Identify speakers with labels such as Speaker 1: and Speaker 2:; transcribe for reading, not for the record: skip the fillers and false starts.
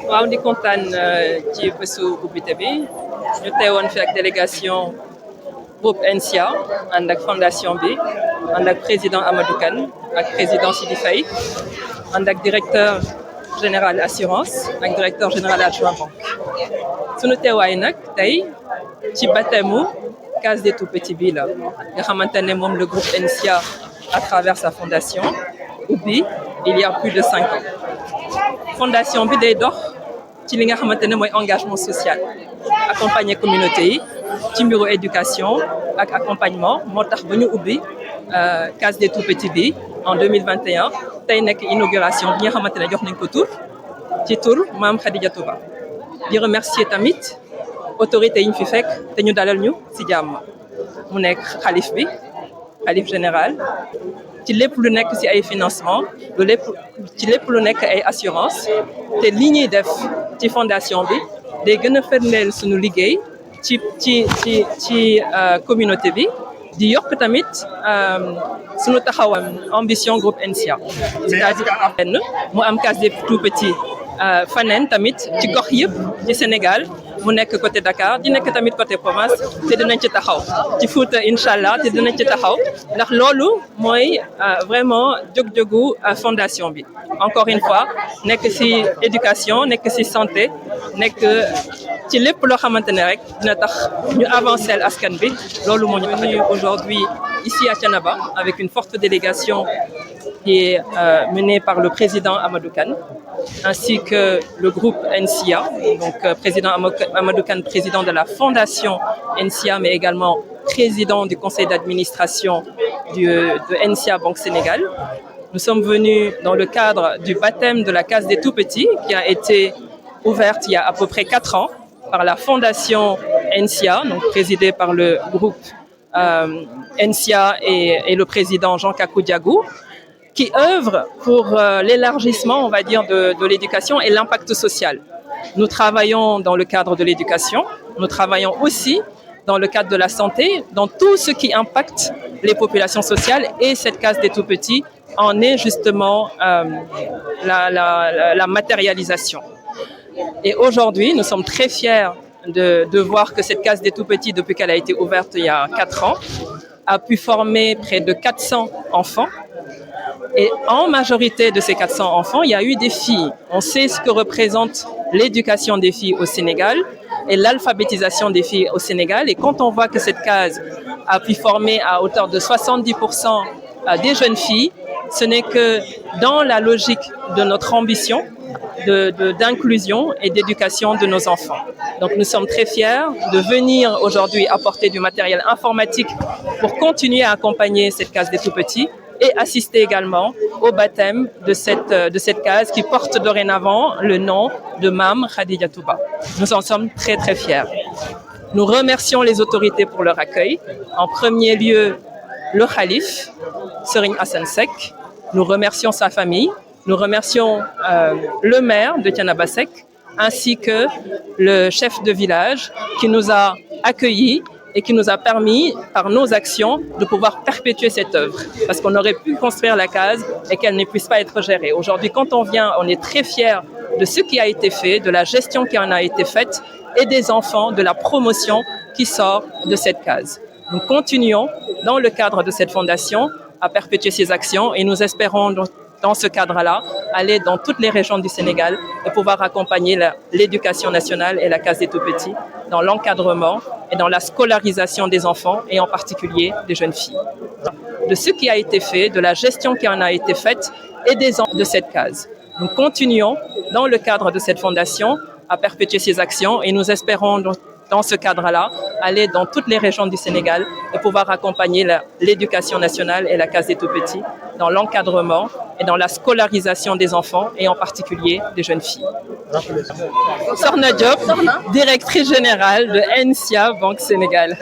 Speaker 1: waaw di kontaan ci bésu ubbite bi ñu teewoon fi ak délégation groupe NSIA ànd ak fondation bi ànd ak président Amadou Kane ak président Sidi Faye ànd ak directeur général assurance ak directeur général adjoint banque sunu teewaay nag tey ci baptême case des tout-petits bi la nga xamante ne moom le groupe NSIA à travers sa fondation ubbi il y a plus de 5 ans fondation bi day dox ci li nga xamante ne mooy engagement social accompagner communauté yi ci mbiru éducation ak accompagnement moo tax ba ñu ubbi case des tout-petits bi en 2021 tey nekk inauguration bi nga xamante ne jox nañ ko tur ci tur Maam Khadijatou Ba di remercier tamit autorités yi ñu fi fekk te ñu dalal ñu ci jàmm mu nekk xalif bi xalif général ci lépp lu nekk ci ay financement ci lépp lu nekk ay assurance te li ñuy def ci fondation bi day gën a firndeel suñu liggéey ci communauté bi di yokk tamit suñu taxawam ambition groupe NSIA c'est-à-dire mu am case des tout-petits faneen tamit ci gox yëpp ci Sénégal mu nekk côté Dakar di nekk tamit côté province te dinañ ci taxaw ci Fouta incha allah te dinañ ci taxaw ndax loolu mooy vraiment jóg-jógu fondation bi encore une fois nekk ci éducation nekk ci santé nekk ci lépp loo xamante ne rek dina tax ñu avancer askan bi loolu moo ñu tax a jóg aujourd'hui ici à Thiénaba avec une forte délégation qui est menée par le président Amadou Kane ainsi que le groupe NSIA, donc président Amadou Kane, président de la fondation NSIA, mais également président du conseil d'administration de NSIA Banque Sénégal. Nous sommes venus dans le cadre du baptême de la case des tout-petits qui a été ouverte il y a à peu près 4 ans par la fondation NSIA, donc présidée par le groupe NSIA et le président Jean Kakou Diagou, qui œuvre pour l'élargissement, on va dire, de l'éducation et l'impact social. Nous travaillons dans le cadre de l'éducation, nous travaillons aussi dans le cadre de la santé, dans tout ce qui impacte les populations sociales et cette case des tout-petits en est justement la matérialisation. Et aujourd'hui, nous sommes très fiers de voir que cette case des tout-petits, depuis qu'elle a été ouverte il y a 4 ans, a pu former près de 400 enfants. Et en majorité de ces 400 enfants, il y a eu des filles. On sait ce que représente l'éducation des filles au Sénégal et l'alphabétisation des filles au Sénégal. Et quand on voit que cette case a pu former à hauteur de 70% des jeunes filles, ce n'est que dans la logique de notre ambition d'inclusion et d'éducation de nos enfants. Donc nous sommes très fiers de venir aujourd'hui apporter du matériel informatique pour continuer à accompagner cette case des tout-petits et assister également au baptême de cette case qui porte dorénavant le nom de Maam Khadijatou Ba. Nous en sommes très très fiers. Nous remercions les autorités pour leur accueil. En premier lieu, le Khalif, Serigne Assane Seck. Nous remercions sa famille. Nous remercions le maire de Thiénaba Seck ainsi que le chef de village qui nous a accueillis et qui nous a permis, par nos actions, de pouvoir perpétuer cette œuvre. Parce qu'on aurait pu construire la case et qu'elle ne puisse pas être gérée. Aujourd'hui, quand on vient, on est très fiers de ce qui a été fait, de la gestion qui en a été faite et des enfants, de la promotion qui sort de cette case. Nous continuons, dans le cadre de cette fondation, à perpétuer ces actions et nous espérons dans ce cadre-là, aller dans toutes les régions du Sénégal et pouvoir accompagner l'éducation nationale et la case des tout-petits dans l'encadrement et dans la scolarisation des enfants et en particulier des jeunes filles. De ce qui a été fait, de la gestion qui en a été faite et des enfants de cette case. Nous continuons, dans le cadre de cette fondation, à perpétuer ces actions et nous espérons dans ce cadre-là, aller dans toutes les régions du Sénégal et pouvoir accompagner l'éducation nationale et la case des tout-petits dans l'encadrement et dans la scolarisation des enfants et en particulier des jeunes filles. Sokhna Diop, directrice générale de NSIA Banque Sénégal.